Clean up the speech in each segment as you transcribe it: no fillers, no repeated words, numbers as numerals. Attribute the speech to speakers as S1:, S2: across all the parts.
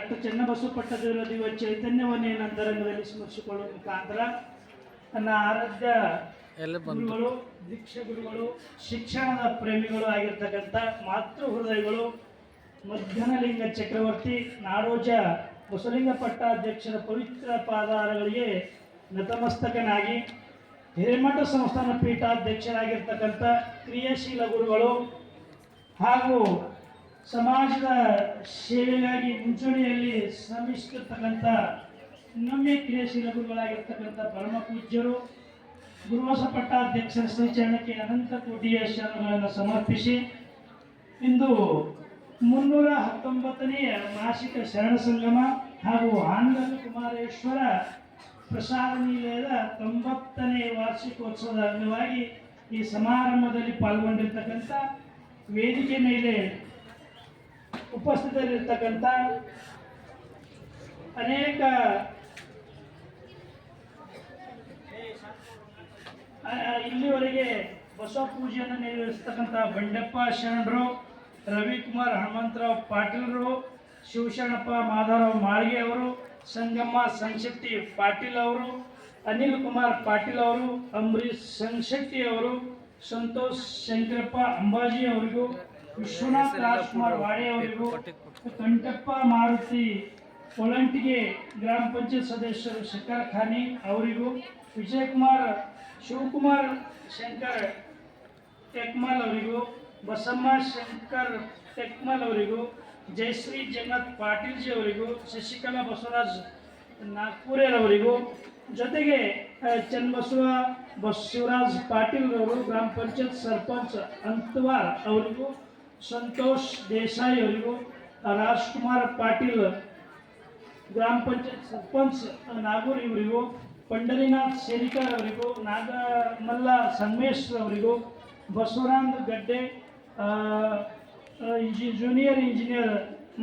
S1: Doctor Channabasava ಪಟ್ಟದೇವರ ಚೈತನ್ಯವನ್ನು ಏನಂತರಂಗದಲ್ಲಿ ಸ್ಮರಿಸಿಕೊಳ್ಳುವ ಮುಖಾಂತರ ನನ್ನ ಆರಾಧ್ಯ ಗುರುಗಳು, ದೀಕ್ಷಾ ಗುರುಗಳು, ಶಿಕ್ಷಣದ ಪ್ರೇಮಿಗಳು ಆಗಿರ್ತಕ್ಕಂಥ ಮಾತೃ ಹೃದಯಗಳು, ಮಧ್ಯನಲಿಂಗ ಚಕ್ರವರ್ತಿ ನಾಡೋಜ ಬಸವಲಿಂಗ ಪಟ್ಟಾಧ್ಯಕ್ಷರ ಪವಿತ್ರ ಪಾದಾರಗಳಿಗೆ ನತಮಸ್ತಕನಾಗಿ ಹಿರೇಮಠ ಸಂಸ್ಥಾನ ಪೀಠಾಧ್ಯಕ್ಷರಾಗಿರ್ತಕ್ಕಂಥ ಕ್ರಿಯಾಶೀಲ ಗುರುಗಳು ಹಾಗೂ ಸಮಾಜದ ಸೇವೆಗಾಗಿ ಮುಂಚೂಣಿಯಲ್ಲಿ ಶ್ರಮಿಸುತ್ತಿರ್ತಕ್ಕಂಥ ಇನ್ನೊಮ್ಮೆ ಕ್ರಿಯಾಶೀಲ ಗುರುಗಳಾಗಿರ್ತಕ್ಕಂಥ ಪರಮ ಪೂಜ್ಯರು ಗುರುವಾಸ ಪಟ್ಟಾಧ್ಯಕ್ಷರ ಶ್ರೀಚರಣಕ್ಕೆ ಅನಂತ ಕೋಟಿಯ ಶರಣಗಳನ್ನು ಸಮರ್ಪಿಸಿ ಇಂದು 319ನೇ ಮಾಸಿಕ ಶರಣ ಸಂಗಮ ಹಾಗೂ ಆನಂದ ಕುಮಾರೇಶ್ವರ ಪ್ರಸಾದ ನಿಲಯದ 90ನೇ ವಾರ್ಷಿಕೋತ್ಸವದ ಅಂಗವಾಗಿ ಈ ಸಮಾರಂಭದಲ್ಲಿ ಪಾಲ್ಗೊಂಡಿರ್ತಕ್ಕಂಥ ವೇದಿಕೆ ಮೇಲೆ ಉಪಸ್ಥಿತರಿರ್ತಕ್ಕಂಥ ಅನೇಕ ಇಲ್ಲಿವರೆಗೆ ಬಸವ ಪೂಜೆಯನ್ನು ನೆರವೇರಿಸ್ತಕ್ಕಂಥ ಬಂಡೆಪ್ಪ ಶರಣರು, ರವಿಕುಮಾರ್ ಹನುಮಂತರಾವ್ ಪಾಟೀಲರು, ಶಿವಶರಣಪ್ಪ ಮಾಧವರಾವ್ ಮಾಳ್ಗೆ ಅವರು, ಸಂಗಮ್ಮ ಸಂಶೆಟ್ಟಿ ಪಾಟೀಲ್ ಅವರು, ಅನಿಲ್ ಕುಮಾರ್ ಪಾಟೀಲ್ ಅವರು, ಅಂಬರೀಶ್ ಸಂಶೆಟ್ಟಿ ಅವರು, ಸಂತೋಷ್ ಶಂಕರಪ್ಪ ಅಂಬಾಜಿ ಅವರಿಗೂ, ವಿಶ್ವನಾಥ್ ರಾಜ್ಕುಮಾರ್ ವಾಡೆ ಅವರಿಗೂ, ಕಂಠಪ್ಪ ಮಾರುತಿ ಕೊಳಂಟಿಗೆ ಗ್ರಾಮ ಪಂಚಾಯತ್ ಸದಸ್ಯರು ಶಂಕರ್ ಖಾನಿ ಅವರಿಗೂ, ವಿಜಯಕುಮಾರ್ ಶಿವಕುಮಾರ್ ಶಂಕರ್ ಟೆಕ್ಮಲ್ ಅವರಿಗೂ, ಬಸಮ್ಮ ಶಂಕರ್ ಟೆಕ್ಮಲ್ ಅವರಿಗೂ, ಜಯಶ್ರೀ ಜಗನ್ನಾಥ್ ಪಾಟೀಲ್ಜಿ ಅವರಿಗೂ, ಶಶಿಕಲಾ ಬಸವರಾಜ್ ನಾಗ್ಪುರೇರವರಿಗೂ, ಜೊತೆಗೆ ಚನ್ನಬಸವ ಶಿವರಾಜ್ ಪಾಟೀಲ್ ಅವರು, ಗ್ರಾಮ ಪಂಚಾಯತ್ ಸರ್ಪಂಚ್ ಅಂತವಾರ್ ಅವರಿಗೂ, ಸಂತೋಷ್ ದೇಸಾಯಿ ಅವರಿಗೂ, ರಾಜ್ಕುಮಾರ್ ಪಾಟೀಲ್ ಗ್ರಾಮ ಪಂಚಾಯತ್ ಸರ್ಪಂಚ್ ನಾಗೂರ್ ಇವರಿಗೂ, ಪಂಡರಿನಾಥ್ ಶೇರಿಕರ್ ಅವರಿಗೂ, ನಾಗಮಲ್ಲ ಸಂಗಮೇಶ್ವರ್ ಅವರಿಗೂ, ಬಸವರಾಮ್ ಗಡ್ಡೆ ಜೂನಿಯರ್ ಇಂಜಿನಿಯರ್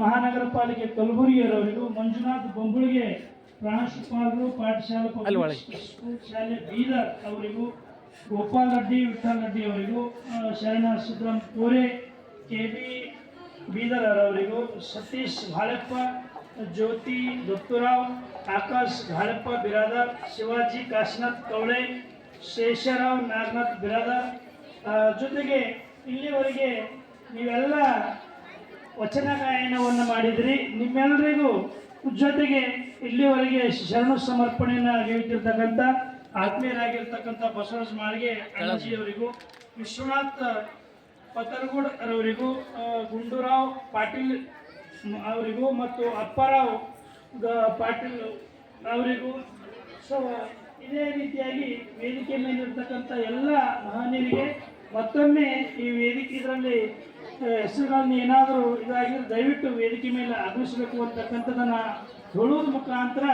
S1: ಮಹಾನಗರ ಪಾಲಿಕೆ ಕಲಬುರಗಿಯವರಿಗೂ, ಮಂಜುನಾಥ್ ಬೊಂಬುಳಿಗೆ ಪ್ರಾಂಶುಪಾಲರು ಪಾಠಶಾಲೆ ಶಾಲೆ ಬೀದರ್ ಅವರಿಗೂ, ಗೋಪಾಲ್ ರೆಡ್ಡಿ ವಿಠಲ್ ರೆಡ್ಡಿ ಅವರಿಗೂ, ಶರಣ ಸಿದ್ದರಾಮ್ ಕೋರೆ KB ಬೀದರ್ ಅವರಿಗೂ, ಸತೀಶ್ ಭಾಳೆಪ್ಪ, ಜ್ಯೋತಿ ದತ್ತುರಾವ್, ಆಕಾಶ್ ಘಾಳಪ್ಪ ಬಿರಾದರ್, ಶಿವಾಜಿ ಕಾಶಿನಾಥ್ ಕವಳೆ, ಶೇಷರಾವ್ ನಾಗನಾಥ್ ಬಿರಾದರ್, ಜೊತೆಗೆ ಇಲ್ಲಿವರೆಗೆ ನೀವೆಲ್ಲ ವಚನ ಗಾಯನವನ್ನು ಮಾಡಿದ್ರಿ. ನಿಮ್ಮೆಲ್ಲರಿಗೂ ಜೊತೆಗೆ ಇಲ್ಲಿವರೆಗೆ ಶರಣ ಸಮರ್ಪಣೆಯನ್ನು ಹೇಳ್ತಿರ್ತಕ್ಕಂಥ ಆತ್ಮೀಯರಾಗಿರ್ತಕ್ಕಂಥ ಬಸವರಾಜ್ ಮಾಳ್ಗೆ ಅಣ್ಣಜಿಯವರಿಗೂ, ವಿಶ್ವನಾಥ್ ಪತರ್ಗುಡ್ ಅವರಿಗೂ, ಗುಂಡೂರಾವ್ ಪಾಟೀಲ್ ಅವರಿಗೂ ಮತ್ತು ಅಪ್ಪಾರಾವ್ ಪಾಟೀಲ್ ಅವರಿಗೂ, ಸೊ ಇದೇ ರೀತಿಯಾಗಿ ವೇದಿಕೆ ಮೇಲಿರ್ತಕ್ಕಂಥ ಎಲ್ಲ ಮಹನೀಯರಿಗೆ ಮತ್ತೊಮ್ಮೆ ಈ ವೇದಿಕೆ ಇದರಲ್ಲಿ ಹೆಸರುಗಳನ್ನು ಏನಾದರೂ ಇದಾಗಿದ್ರೆ ದಯವಿಟ್ಟು ವೇದಿಕೆ ಮೇಲೆ ಆಗಮಿಸಬೇಕು ಅಂತಕ್ಕಂಥದ್ದನ್ನು ಹೇಳುವುದ್ರ ಮುಖಾಂತರ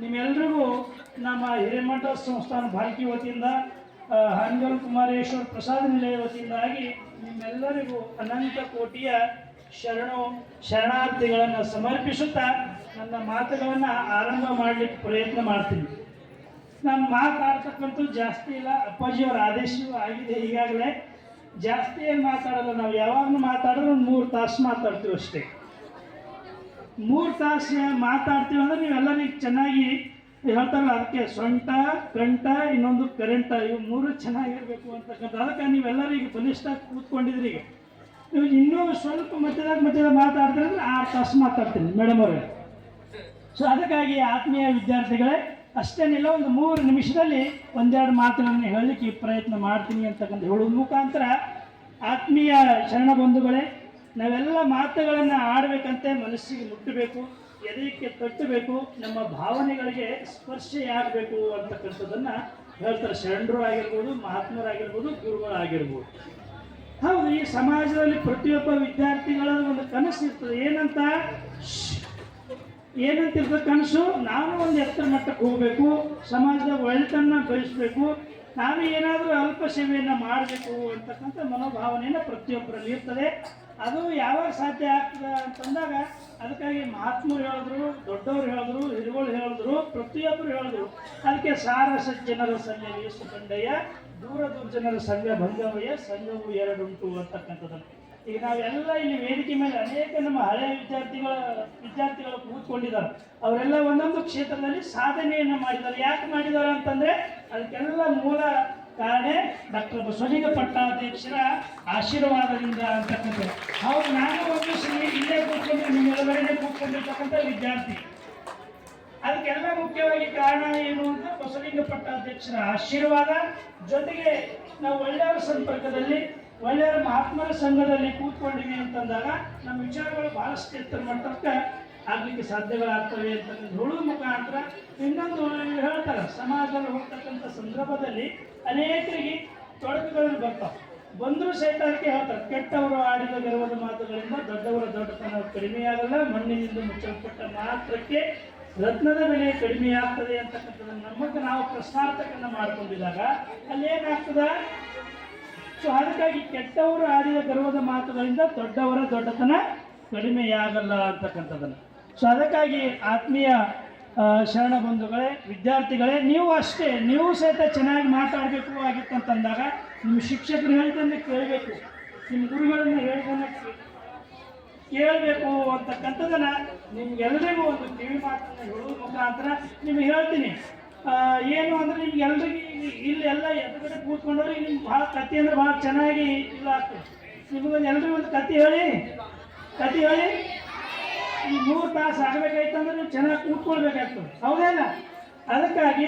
S1: ನಿಮ್ಮೆಲ್ಲರಿಗೂ ನಮ್ಮ ಹಿರೇಮಠ ಸಂಸ್ಥಾನ ಭಾರತೀಯ ವತಿಯಿಂದ ಹಾನಗಲ್ ಕುಮಾರೇಶ್ವರ ಪ್ರಸಾದ ನಿಲಯ ವತಿಯಿಂದಾಗಿ ನಿಮ್ಮೆಲ್ಲರಿಗೂ ಅನಂತ ಕೋಟಿಯ ಶರಣಾರ್ಥಿಗಳನ್ನು ಸಮರ್ಪಿಸುತ್ತಾ ನನ್ನ ಮಾತುಗಳನ್ನು ಆರಂಭ ಮಾಡಲಿಕ್ಕೆ ಪ್ರಯತ್ನ ಮಾಡ್ತೀನಿ. ನಾನು ಮಾತಾಡ್ತಕ್ಕಂಥ ಜಾಸ್ತಿ ಇಲ್ಲ, ಅಪ್ಪಾಜಿಯವರ ಆದೇಶವೂ ಆಗಿದೆ. ಈಗಾಗಲೇ ಜಾಸ್ತಿ ಏನು ಮಾತಾಡಲ್ಲ, ನಾವು ಯಾವಾಗಲೂ ಮಾತಾಡಿದ್ರೆ ಒಂದು 3 ತಾಸು ಮಾತಾಡ್ತೀವಿ ಅಷ್ಟೇ. 3 ತಾಸು ಮಾತಾಡ್ತೀವಿ ಅಂದರೆ ನೀವೆಲ್ಲರಿಗೆ ಚೆನ್ನಾಗಿ ಹೇಳ್ತಾರಲ್ಲ, ಅದಕ್ಕೆ ಸೊಂಟ ಕಂಠ ಇನ್ನೊಂದು ಕರೆಂಟ, ಇವು 3 ಚೆನ್ನಾಗಿರಬೇಕು ಅಂತಕ್ಕಂಥ. ಅದಕ್ಕೆ ನೀವೆಲ್ಲರಿಗೂ ಬಲಿಷ್ಠ ಕೂತ್ಕೊಂಡಿದ್ರಿ. ಈಗ ನೀವು ಇನ್ನೂ ಸ್ವಲ್ಪ ಮಧ್ಯದಾಗ ಮಾತಾಡ್ತಾರೆ ಅಂದರೆ 6 ತಾಸು ಮಾತಾಡ್ತೀನಿ ಮೇಡಮ್ ಅವರೇ. ಸೊ ಅದಕ್ಕಾಗಿ ಆತ್ಮೀಯ ವಿದ್ಯಾರ್ಥಿಗಳೇ, ಅಷ್ಟೇನಿಲ್ಲ, ಒಂದು 3 ನಿಮಿಷದಲ್ಲಿ ಒಂದೆರಡು ಮಾತುಗಳನ್ನು ಹೇಳಲಿಕ್ಕೆ ಪ್ರಯತ್ನ ಮಾಡ್ತೀನಿ ಅಂತಕ್ಕಂಥ ಹೇಳೋದ್ರ ಮುಖಾಂತರ ಆತ್ಮೀಯ ಶರಣ ಬಂಧುಗಳೇ, ನಾವೆಲ್ಲ ಮಾತುಗಳನ್ನು ಆಡಬೇಕಂತೆ ಮನಸ್ಸಿಗೆ ಮುಟ್ಟಬೇಕು, ಎದೆಗೆ ತಟ್ಟಬೇಕು, ನಮ್ಮ ಭಾವನೆಗಳಿಗೆ ಸ್ಪರ್ಶೆಯಾಗಬೇಕು ಅಂತಕ್ಕಂಥದ್ದನ್ನು ಹೇಳ್ತಾರೆ. ಶರಣರು ಆಗಿರ್ಬೋದು, ಮಹಾತ್ಮರಾಗಿರ್ಬೋದು, ಗುರುಗಳಾಗಿರ್ಬೋದು. ಹೌದು, ಈ ಸಮಾಜದಲ್ಲಿ ಪ್ರತಿಯೊಬ್ಬ ವಿದ್ಯಾರ್ಥಿಗಳ ಒಂದು ಕನಸು ಇರ್ತದೆ. ಏನಂತಿರ್ತದೆ ಕನಸು? ನಾನು ಒಂದು ಎತ್ತರ ಮಟ್ಟಕ್ಕೆ ಹೋಗಬೇಕು, ಸಮಾಜದ ಒಳಿತನ್ನು ಬಯಸಬೇಕು, ನಾನು ಏನಾದರೂ ಅಲ್ಪ ಸೇವೆಯನ್ನು ಮಾಡಬೇಕು ಅಂತಕ್ಕಂಥ ಮನೋಭಾವನೆಯನ್ನು ಪ್ರತಿಯೊಬ್ಬರಲ್ಲಿ ಇರ್ತದೆ. ಅದು ಯಾವಾಗ ಸಾಧ್ಯ ಆಗ್ತದೆ ಅಂತಂದಾಗ ಅದಕ್ಕಾಗಿ ಮಹಾತ್ಮರು ಹೇಳಿದ್ರು, ದೊಡ್ಡವರು ಹೇಳಿದ್ರು, ಹಿರಿಗಳು ಹೇಳಿದ್ರು, ಪ್ರತಿಯೊಬ್ಬರು ಹೇಳಿದ್ರು. ಅದಕ್ಕೆ ಸಾರ ಸಜ್ಜನರ ಸಂಘ ವೇಸು ಕಂಡಯ್ಯ, ದೂರ ದುರ್ಜನರ ಸಂಘ ಭಂಗವಯ್ಯ, ಸಂಘವು ಎರಡುಂಟು ಅಂತಕ್ಕಂಥದ್ದು. ಈಗ ನಾವೆಲ್ಲ ಇಲ್ಲಿ ವೇದಿಕೆ ಮೇಲೆ ಅನೇಕ ನಮ್ಮ ಹಳೆಯ ವಿದ್ಯಾರ್ಥಿಗಳ ವಿದ್ಯಾರ್ಥಿಗಳು ಕೂತ್ಕೊಂಡಿದ್ದಾರೆ. ಅವರೆಲ್ಲ ಒಂದೊಂದು ಕ್ಷೇತ್ರದಲ್ಲಿ ಸಾಧನೆಯನ್ನು ಮಾಡಿದ್ದಾರೆ. ಯಾಕೆ ಮಾಡಿದ್ದಾರೆ ಅಂತಂದರೆ ಅದಕ್ಕೆಲ್ಲ ಮೂಲ ಕಾರಣ ಡಾಕ್ಟರ್ ಬಸವಲಿಂಗ ಪಟ್ಟಾಧ್ಯಕ್ಷರ ಆಶೀರ್ವಾದದಿಂದ ಅಂತಕ್ಕಂಥದ್ದು. ಹೌದು, ನಾನು ಒಂದು ಇಲ್ಲೇ ಕೂತ್ಕೊಂಡು ನಿಮ್ಮೆಲ್ಲವರೇ ಕೂತ್ಕೊಂಡಿರ್ತಕ್ಕಂಥ ವಿದ್ಯಾರ್ಥಿ. ಅದಕ್ಕೆಲ್ಲ ಮುಖ್ಯವಾಗಿ ಕಾರಣ ಏನು ಅಂತ ಬಸವಲಿಂಗ ಪಟ್ಟಾಧ್ಯಕ್ಷರ ಆಶೀರ್ವಾದ, ಜೊತೆಗೆ ನಾವು ಒಳ್ಳೆಯವರ ಸಂಪರ್ಕದಲ್ಲಿ ಒಳ್ಳೆಯವರ ಮಹಾತ್ಮರ ಸಂಘದಲ್ಲಿ ಕೂತ್ಕೊಂಡಿವಿ ಅಂತಂದಾಗ ನಮ್ಮ ವಿಚಾರಗಳು ಬಹಳಷ್ಟು ಎತ್ತರ ಮಟ್ಟಕ್ಕೆ ಆಗಲಿಕ್ಕೆ ಸಾಧ್ಯಗಳಾಗ್ತವೆ ಅಂತ ಹೇಳುವ ಮುಖಾಂತರ ಇನ್ನೊಂದು ಹೇಳ್ತಾರೆ, ಸಮಾಜದಲ್ಲಿ ಹೋಗ್ತಕ್ಕಂಥ ಸಂದರ್ಭದಲ್ಲಿ ಅನೇಕರಿಗೆ ತೊಡಕುಗಳನ್ನು ಬರ್ತಾವೆ. ಬಂದರೂ ಸಹಿತ ಅದಕ್ಕೆ ಹೇಳ್ತಾರೆ, ಕೆಟ್ಟವರು ಆಡಿದ ಗರ್ವದ ಮಾತುಗಳಿಂದ ದೊಡ್ಡವರ ದೊಡ್ಡತನ ಕಡಿಮೆಯಾಗಲ್ಲ, ಮಣ್ಣಿನಿಂದ ಮುಚ್ಚಲ್ಪಟ್ಟ ಮಾತ್ರಕ್ಕೆ ರತ್ನದ ಬೆಲೆ ಕಡಿಮೆಯಾಗ್ತದೆ ಅಂತಕ್ಕಂಥದ್ದನ್ನು ನಮಗೆ ನಾವು ಪ್ರಶ್ನಾರ್ಥಕನ್ನು ಮಾಡ್ಕೊಂಡಿದ್ದಾಗ ಅಲ್ಲೇನಾಗ್ತದ. ಸೊ ಅದಕ್ಕಾಗಿ ಕೆಟ್ಟವರು ಆಡಿದ ಗರ್ವದ ಮಾತುಗಳಿಂದ ದೊಡ್ಡವರ ದೊಡ್ಡತನ ಕಡಿಮೆಯಾಗಲ್ಲ ಅಂತಕ್ಕಂಥದ್ದನ್ನು. ಸೊ ಅದಕ್ಕಾಗಿ ಆತ್ಮೀಯ ಶರಣ ಬಂಧುಗಳೇ, ವಿದ್ಯಾರ್ಥಿಗಳೇ, ನೀವು ಅಷ್ಟೇ, ನೀವು ಸಹಿತ ಚೆನ್ನಾಗಿ ಮಾತಾಡಬೇಕು ಆಗಿತ್ತಂತಂದಾಗ ನಿಮ್ಮ ಶಿಕ್ಷಕರು ಹೇಳಿದ್ದನ್ನು ಕೇಳಬೇಕು, ನಿಮ್ಮ ಗುರುಗಳನ್ನು ಹೇಳಿದ್ದನ್ನು ಕೇಳಬೇಕು ಅಂತಕ್ಕಂಥದ್ದನ್ನು ನಿಮ್ಗೆಲ್ಲರಿಗೂ ಒಂದು ಕಿವಿ ಮಾತನ್ನು ಹೇಳುವ ಮುಖಾಂತರ ನಿಮಗೆ ಹೇಳ್ತೀನಿ. ಏನು ಅಂದರೆ ನಿಮ್ಗೆಲ್ರಿಗೂ ಇಲ್ಲಿ ಎಲ್ಲ ಎದುರುಗಡೆ ಕೂತ್ಕೊಂಡವ್ರಿಗೆ ನಿಮ್ಗೆ ಭಾಳ ಕತೆ ಅಂದರೆ ಭಾಳ ಚೆನ್ನಾಗಿ ಇಲ್ಲ ಆಗ್ತದೆ. ನಿಮಗೊಂದು ಎಲ್ರಿಗೂ ಒಂದು ಕತೆ ಹೇಳಿ ಈ 3 ತಾಸು ಆಗಬೇಕಾಯ್ತಂದ್ರೆ ನೀವು ಚೆನ್ನಾಗಿ ಕೂತ್ಕೊಳ್ಬೇಕಾಗ್ತದೆ, ಹೌದಲ್ಲ? ಅದಕ್ಕಾಗಿ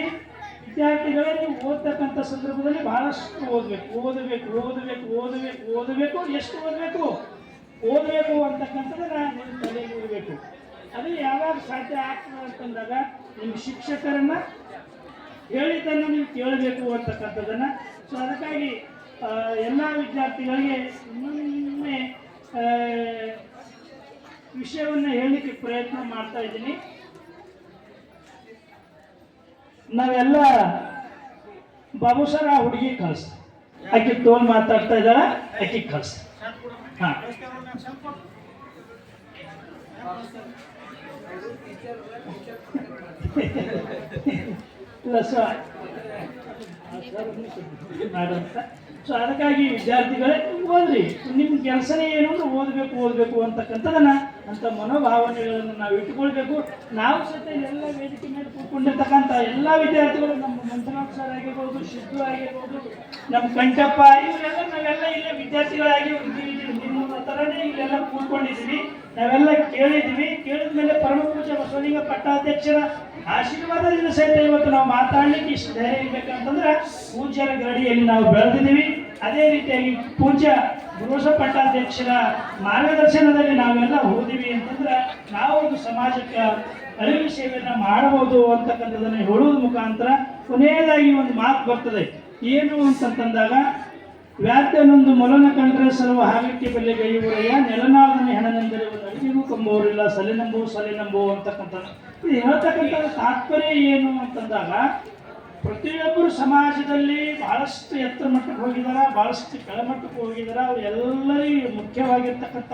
S1: ವಿದ್ಯಾರ್ಥಿಗಳೇ, ನೀವು ಓದ್ತಕ್ಕಂಥ ಸಂದರ್ಭದಲ್ಲಿ ಬಹಳಷ್ಟು ಓದಬೇಕು. ಎಷ್ಟು ಓದಬೇಕು ಅಂತಕ್ಕಂಥದ್ದನ್ನ ನೀವು ತಲೆಗೆ ಓದಬೇಕು. ಅದು ಯಾವಾಗ ಸಾಧ್ಯ ಆಗ್ತದೆ ಅಂತಂದಾಗ ನಿಮ್ಮ ಶಿಕ್ಷಕರನ್ನ ಹೇಳಿದ್ದನ್ನು ನೀವು ಕೇಳಬೇಕು ಅಂತಕ್ಕಂಥದ್ದನ್ನು. ಸೊ ಅದಕ್ಕಾಗಿ ಎಲ್ಲ ವಿದ್ಯಾರ್ಥಿಗಳಿಗೆ ಇನ್ನೊಮ್ಮೆ ವಿಷಯವನ್ನು ಹೇಳಲಿಕ್ಕೆ ಪ್ರಯತ್ನ ಮಾಡ್ತಾ ಇದ್ದೀನಿ. ನಾವೆಲ್ಲ ಬಾಬು ಸರ್ ಆ ಹುಡುಗಿ ಕಳಿಸ್, ಆಕೆ ತೋಲ್ ಮಾತಾಡ್ತಾ ಇದ್ದಾಳ, ಆಕೆ ಕಳಿಸ್. ಹಾಂ, ಇಲ್ಲ ಸರ್ ಮಾಡಂತ. ಸೊ ಅದಕ್ಕಾಗಿ ವಿದ್ಯಾರ್ಥಿಗಳೇ, ಓದ್ರಿ. ನಿಮ್ಮ ಕೆಲಸನೇ ಏನು ಅಂದ್ರೆ ಓದಬೇಕು ಅಂತಕ್ಕಂಥದ್ದನ್ನು ಅಂಥ ಮನೋಭಾವನೆಗಳನ್ನು ನಾವು ಇಟ್ಕೊಳ್ಬೇಕು. ನಾವು ಸಹಿತ ಎಲ್ಲ ವೇದಿಕೆ ಮೇಲೆ ಕೂತ್ಕೊಂಡಿರ್ತಕ್ಕಂಥ ಎಲ್ಲ ವಿದ್ಯಾರ್ಥಿಗಳು, ನಮ್ಮ ಮಂಜುನಾಥ್ ಸರ್ ಆಗಿರ್ಬೋದು, ಸಿದ್ದು ಆಗಿರ್ಬೋದು, ನಮ್ಮ ಕಂಠಪ್ಪ, ಇವರೆಲ್ಲ ನಾವೆಲ್ಲ ಇಲ್ಲೇ ವಿದ್ಯಾರ್ಥಿಗಳಾಗಿ ನಿಮ್ಮ ಥರನೇ ಇಲ್ಲೆಲ್ಲ ಕೂತ್ಕೊಂಡಿದ್ದೀವಿ. ನಾವೆಲ್ಲ ಕೇಳಿದ ಮೇಲೆ ಪರಮ ಪೂಜ್ಯ ಬಸವಲಿಂಗ ಪಟ್ಟಾಧ್ಯಕ್ಷರ ಆಶೀರ್ವಾದದಿಂದ ಸಹಿತ ಇವತ್ತು ನಾವು ಮಾತಾಡಲಿಕ್ಕೆ ಇಷ್ಟು ಧೈರ್ಯ ಇರಬೇಕಂತಂದ್ರೆ ಪೂಜ್ಯರ ಗಡಿಯಲ್ಲಿ ನಾವು ಬೆಳೆದಿದ್ದೀವಿ. ಅದೇ ರೀತಿಯಾಗಿ ಪೂಜ್ಯ ಗುರುಬಸವ ಪಟ್ಟಾಧ್ಯಕ್ಷರ ಮಾರ್ಗದರ್ಶನದಲ್ಲಿ ನಾವೆಲ್ಲ ಓದಿವಿ ಅಂತಂದ್ರೆ ನಾವು ಒಂದು ಸಮಾಜಕ್ಕೆ ಅರಿವು ಸೇವೆಯನ್ನು ಮಾಡಬಹುದು ಅಂತಕ್ಕಂಥದ್ದನ್ನು ಹೇಳುವುದ ಮುಖಾಂತರ ಕೊನೆಯದಾಗಿ ಒಂದು ಮಾತು ಬರ್ತದೆ. ಏನು ಅಂತಂದಾಗ, ವ್ಯಾತ್ಯನೊಂದು ಮೊಲನ ಕಂಡ್ರೆ ಸಲುವ ಹಾಗಕ್ಕೆ ಬೆಲೆ ಗೈಯುವರಯ್ಯ, ನೆಲನಾದನೆ ಹೆಣನೆಂದರೆ ಒಂದು ಅಡಿಗೆಗೂ ಕಂಬವರಿಲ್ಲ, ಸಲೆನಂಬು ಅಂತಕ್ಕಂಥದ್ದು. ಇದು ಹೇಳ್ತಕ್ಕಂಥ ತಾತ್ಪರ್ಯ ಏನು ಅಂತಂದಾಗ, ಪ್ರತಿಯೊಬ್ಬರು ಸಮಾಜದಲ್ಲಿ ಬಹಳಷ್ಟು ಎತ್ತರ ಮಟ್ಟಕ್ಕೆ ಹೋಗಿದ್ದಾರೆ, ಬಹಳಷ್ಟು ಕೆಳಮಟ್ಟಕ್ಕೆ ಹೋಗಿದ್ದಾರೆ. ಅವ್ರು ಎಲ್ಲರಿಗೂ ಮುಖ್ಯವಾಗಿರ್ತಕ್ಕಂಥ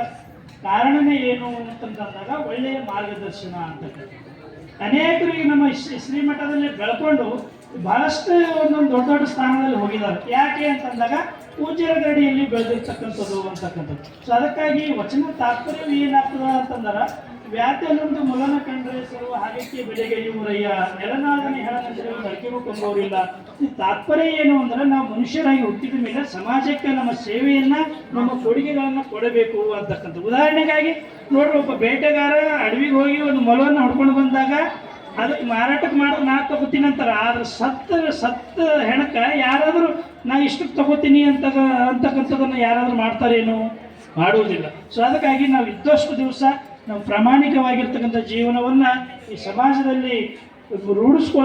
S1: ಕಾರಣನೇ ಏನು ಅಂತಂದಾಗ ಒಳ್ಳೆಯ ಮಾರ್ಗದರ್ಶನ ಅಂತಕ್ಕಂಥ. ಅನೇಕರಿಗೆ ನಮ್ಮ ಶ್ರೀಮಠದಲ್ಲಿ ಬೆಳ್ಕೊಂಡು ಬಹಳಷ್ಟು ಒಂದೊಂದು ದೊಡ್ಡ ಸ್ಥಾನದಲ್ಲಿ ಹೋಗಿದ್ದಾರೆ. ಯಾಕೆ ಅಂತಂದಾಗ ಪೂಜ್ಯರ ಗಡಿಯಲ್ಲಿ ಬೆಳೆದಿರ್ತಕ್ಕಂಥದ್ದು ಅಂತಕ್ಕಂಥದ್ದು. ಸೊ ಅದಕ್ಕಾಗಿ ವಚನ ತಾತ್ಪರ್ಯ ಏನಾಗ್ತದ ಅಂತಂದ್ರೆ, ವ್ಯಾತ್ಯನೊಂದು ಮೊಲನ ಕಂಡ್ರೆ ಸರುವ ಹಾಗಕ್ಕೆ ಬೆಲೆಗೈಯುವರಯ್ಯ, ನೆಲನಾದನೆ ಹೆಣನೆಂದರೆ ಒಂದು ಅಡಿಗೆಗೂ ಕೊಂಬವರಿಲ್ಲ. ಈ ತಾತ್ಪರ್ಯ ಏನು ಅಂದ್ರೆ, ನಾವು ಮನುಷ್ಯರಾಗಿ ಹುಟ್ಟಿದ ಮೇಲೆ ಸಮಾಜಕ್ಕೆ ನಮ್ಮ ಸೇವೆಯನ್ನ, ನಮ್ಮ ಕೊಡುಗೆಗಳನ್ನು ಕೊಡಬೇಕು ಅಂತಕ್ಕಂಥ. ಉದಾಹರಣೆಗಾಗಿ ನೋಡ್ರಿ, ಒಬ್ಬ ಬೇಟೆಗಾರ ಅಡವಿಗೆ ಹೋಗಿ ಒಂದು ಮೊಲವನ್ನು ಹೊಡ್ಕೊಂಡು ಬಂದಾಗ ಅದಕ್ಕೆ ಮಾರಾಟಕ್ಕೆ ಮಾಡೋದು ನಾ ತಗೋತೀನಿ ಅಂತಾರೆ. ಆದ್ರೆ ಸತ್ತ ಹೆಣಕ್ಕೆ ಯಾರಾದರೂ ನಾ ಇಷ್ಟಕ್ಕೆ ತಗೋತೀನಿ ಅಂತಕ್ಕಂಥದ್ದನ್ನು ಯಾರಾದರೂ ಮಾಡ್ತಾರೇನು? ಮಾಡುವುದಿಲ್ಲ. ಸೊ ಅದಕ್ಕಾಗಿ ನಾವು ಇದ್ದಷ್ಟು ದಿವಸ ನಾವು ಪ್ರಾಮಾಣಿಕವಾಗಿರ್ತಕ್ಕಂಥ ಜೀವನವನ್ನು ಈ ಸಮಾಜದಲ್ಲಿ ರೂಢಿಸ್ಕೊಂಡು